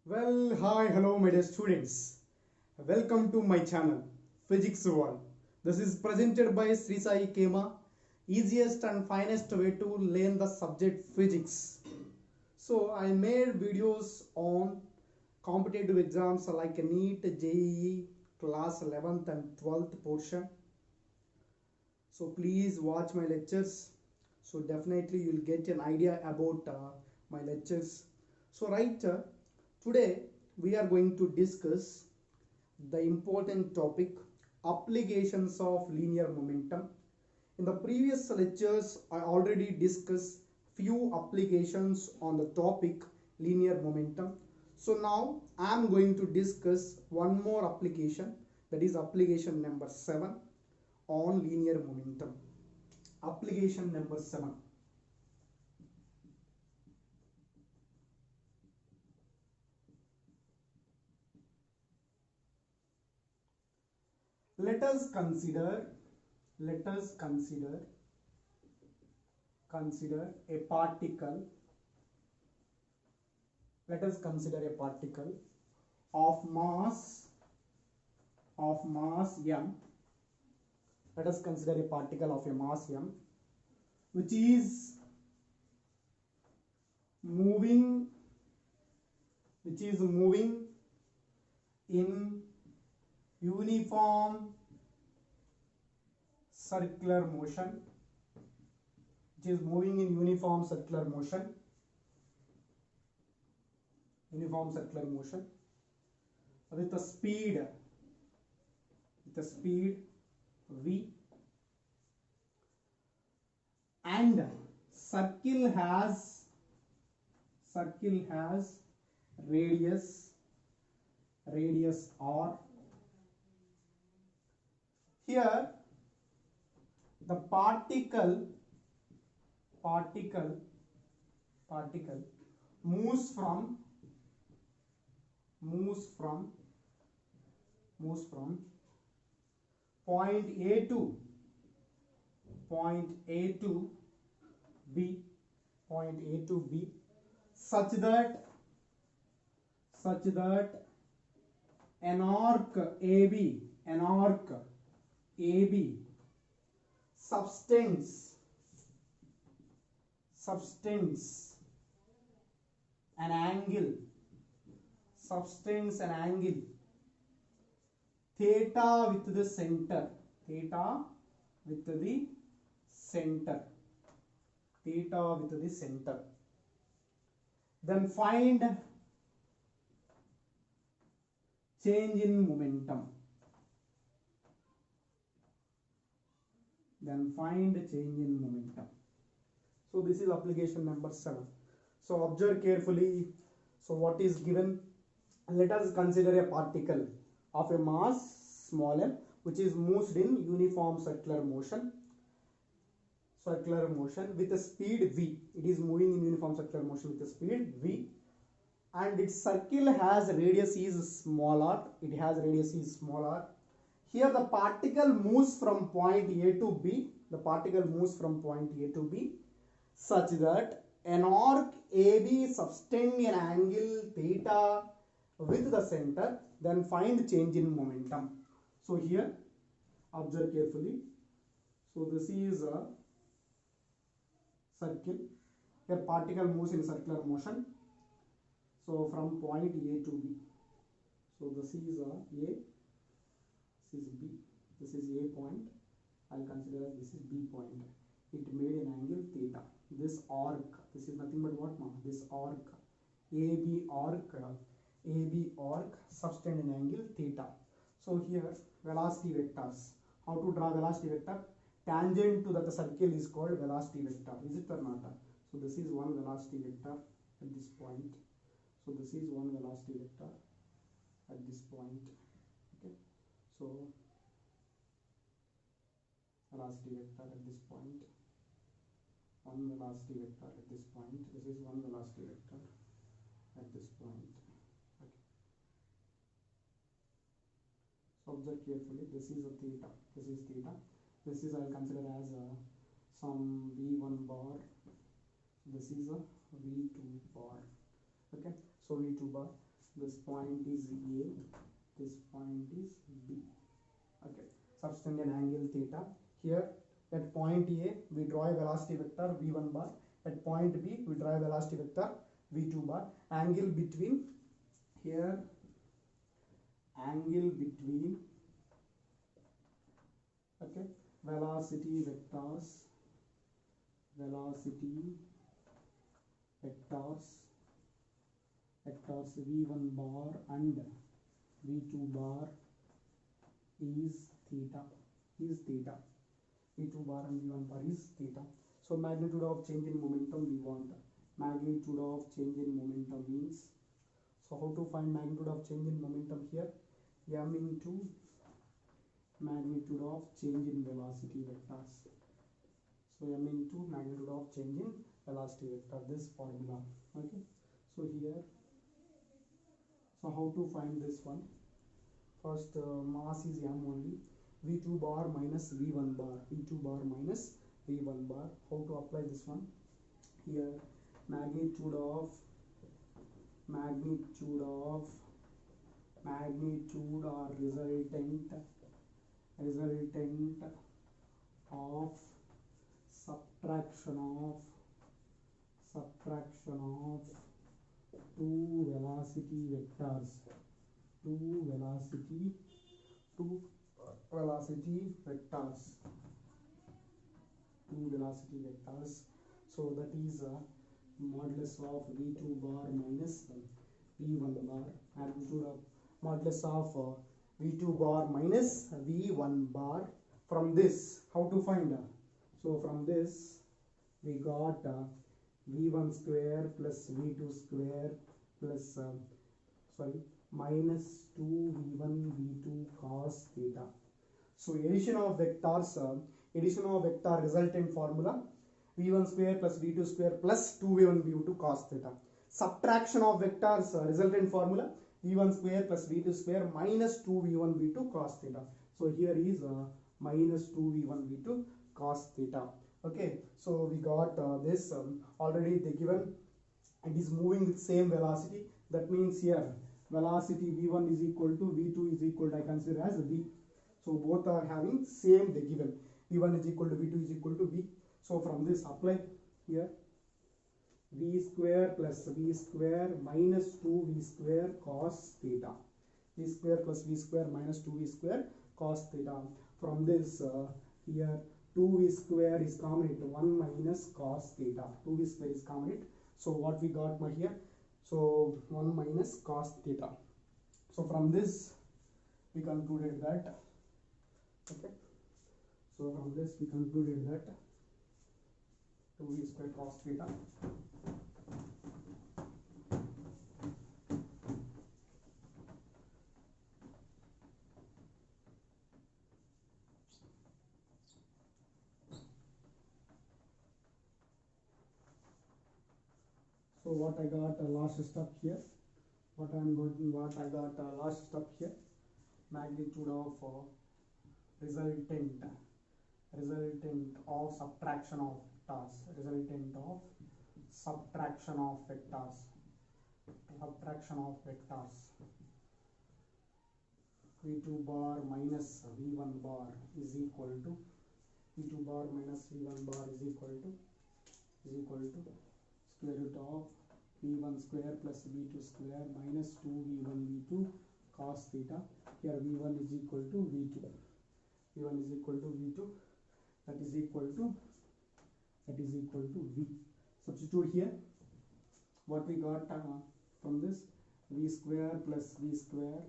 Well, hi, hello, my dear students. Welcome to my channel, Physics World. This is presented by Sri Sai Kema, easiest and finest way to learn the subject physics. So, I made videos on competitive exams like NEET, JEE, class 11th and 12th portion. So, please watch my lectures. So, definitely you'll get an idea about my lectures. So, today we are going to discuss the important topic applications of linear momentum. In the previous lectures I already discussed few applications on the topic linear momentum. So now I am going to discuss one more application, that is application number 7 on linear momentum. Application number 7. Let us consider let us consider a particle. Let us consider a particle of mass m. Let us consider a particle of a mass m which is moving in uniform circular motion, uniform circular motion with a speed v, and circle has radius r. Here the particle moves from point A to B, such that an arc AB subtends an angle theta with the center, then find change in momentum. So this is application number 7. So observe carefully. So what is given? Let us consider a particle of a mass small m which is moved in uniform circular motion with a speed v. It is moving in uniform circular motion with a speed v, and its circle has radius is small r. Here the particle moves from point A to B. Such that an arc AB subtends an angle theta with the center, then find change in momentum. So here observe carefully. So this is a circle. Here particle moves in circular motion. So from point A to B. So this is A, this is B, this is A point. I'll consider this is B point. It made an angle theta. This arc, this is nothing but what, ma'am? This arc, AB arc subtend an angle theta. So here velocity vectors. How to draw velocity vector? Tangent to that circle is called velocity vector. Is it or not? So this is one velocity vector at this point. So this is one velocity vector at this point. Okay. So velocity vector at this point. One velocity vector at this point. This is one velocity vector at this point. Okay. So observe carefully. This is a theta. This is I'll consider as some v1 bar. This is a v2 bar. Okay. So v2 bar. this point is A, this point is B. Okay, subtend an angle theta. Here at point A we draw a velocity vector v1 bar, at point B we draw a velocity vector v2 bar. Angle between, here angle between, okay, velocity vectors v1 bar and v2 bar is theta, v2 bar and v1 bar is theta. So magnitude of change in momentum we want. Magnitude of change in momentum means, so how to find magnitude of change in momentum here? M into magnitude of change in velocity vectors. So m into magnitude of change in velocity vector, this formula. Okay, so here, so how to find this one? First mass is m only, v2 bar minus v1 bar, how to apply this one? Here magnitude or resultant of subtraction of two velocity vectors, so that is modulus of v2 bar minus v1 bar, magnitude of modulus of v2 bar minus v1 bar. From this, how to find? So from this we got v1 square plus v2 square plus minus 2v1 v2 cos theta. So addition of vector resultant formula v1 square plus v2 square plus 2v1 v2 cos theta. Subtraction of vectors resultant formula v1 square plus v2 square minus 2v1 v2 cos theta. So here is minus 2v1 v2 cos theta. Okay, so we got this already they given, it is moving with same velocity. That means here velocity v1 is equal to v2 is equal to, I consider as v. So both are having same, they given v1 is equal to v2 is equal to v. So from this apply here v square plus v square minus 2v square cos theta, v square plus v square minus 2v square cos theta. From this here 2v square is common into 1 minus cos theta, 2v square is common it. So what we got here? So 1 minus cos theta. So from this we concluded that, okay, so from this we concluded that 2v square cos theta So what I got last step here, magnitude of resultant of subtraction of vectors, v2 bar minus v1 bar is equal to square root of v1 square plus v2 square minus 2v1 v2 cos theta. Here v1 is equal to v2, that is equal to v. Substitute here what we got from this, v square plus v square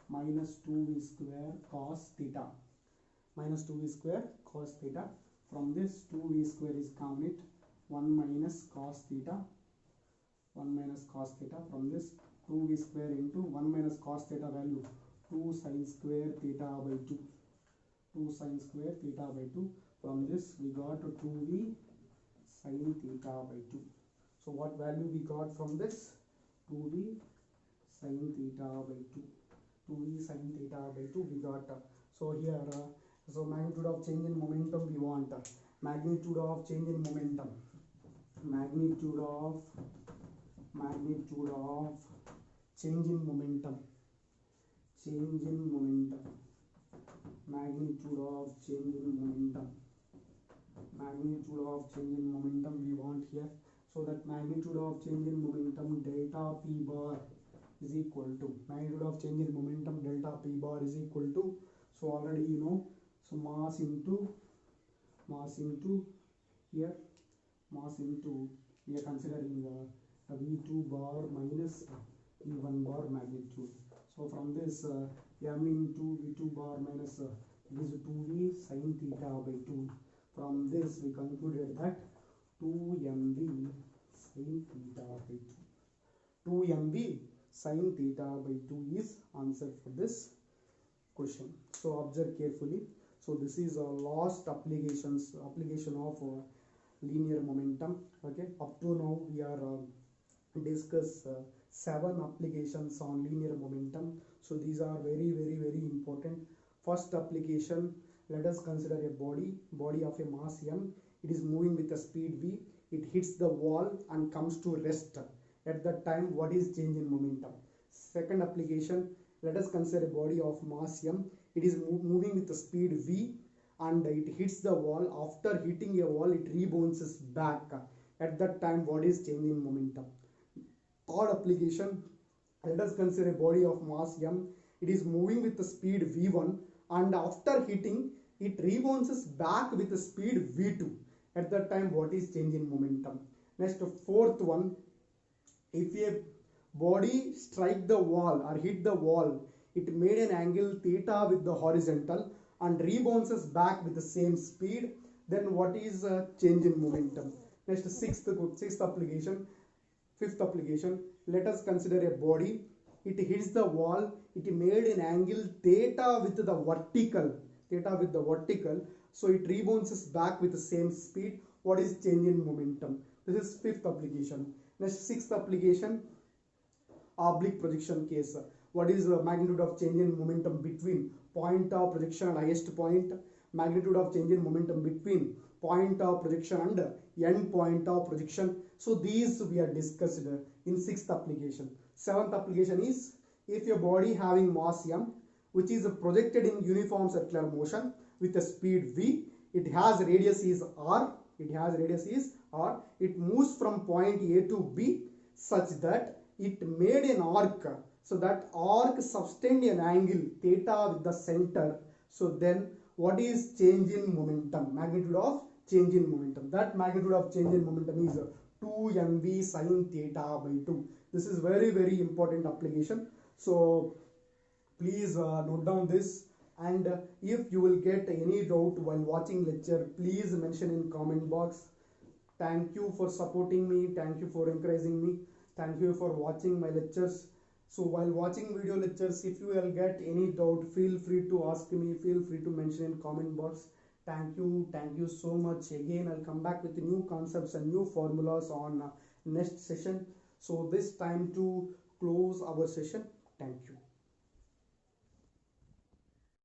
minus 2v square cos theta, From this 2v square is common it, 1 minus cos theta. From this 2v square into 1 minus cos theta value 2 sin square theta by 2. From this we got 2v sin theta by 2. So what value we got from this? 2v sin theta by 2. We got. So here so magnitude of change in momentum we want. Magnitude of change in change in momentum, change in momentum, magnitude of change in momentum, magnitude of change in momentum we want here. So that magnitude of change in momentum delta p bar is equal to, magnitude of change in momentum delta p bar is equal to, so already you know, so mass into here, mass into, we are considering v2 bar minus v1 bar magnitude. So from this m into v2 bar minus it is 2v sin theta by 2. From this we concluded that 2mv sin theta by 2. 2mv sin theta by 2 is answer for this question. So observe carefully. So this is a last application of linear momentum. Okay, up to now we are discuss 7 applications on linear momentum. So these are very important. First application, let us consider a body of a mass m. It is moving with a speed v. It hits the wall and comes to rest. At that time, what is change in momentum? Second application, let us consider a body of mass m. It is moving with the speed v and it hits the wall. After hitting a wall, it rebounces back. At that time, what is change in momentum? Third application, let us consider a body of mass m. It is moving with the speed v1 and after hitting, it rebounces back with the speed v2. At that time, what is change in momentum? Next, fourth one, if a body strike the wall or hit the wall, it made an angle theta with the horizontal and rebounces back with the same speed, then what is change in momentum? Next, sixth application, fifth application, let us consider a body. It hits the wall, it made an angle theta with the vertical, so it rebounces back with the same speed. What is change in momentum? This is fifth application. Next, sixth application, oblique projection case. What is the magnitude of change in momentum between point of projection and highest point? Magnitude of change in momentum between point of projection and end point of projection. So these we are discussed in sixth application. Seventh application is, if a body having mass m, which is projected in uniform circular motion with a speed v, it has radius is r, it moves from point A to B such that it made an arc, so that arc sustained an angle theta with the center. So then what is change in momentum? Magnitude of change in momentum. That magnitude of change in momentum is 2mv sin theta by 2. This is very important application. So please note down this, and if you will get any doubt while watching lecture, please mention in comment box. Thank you for supporting me, thank you for encouraging me, thank you for watching my lectures. So while watching video lectures, if you will get any doubt, feel free to ask me, feel free to mention in comment box. Thank you so much. Again, I'll come back with new concepts and new formulas on next session. So this time to close our session. Thank you.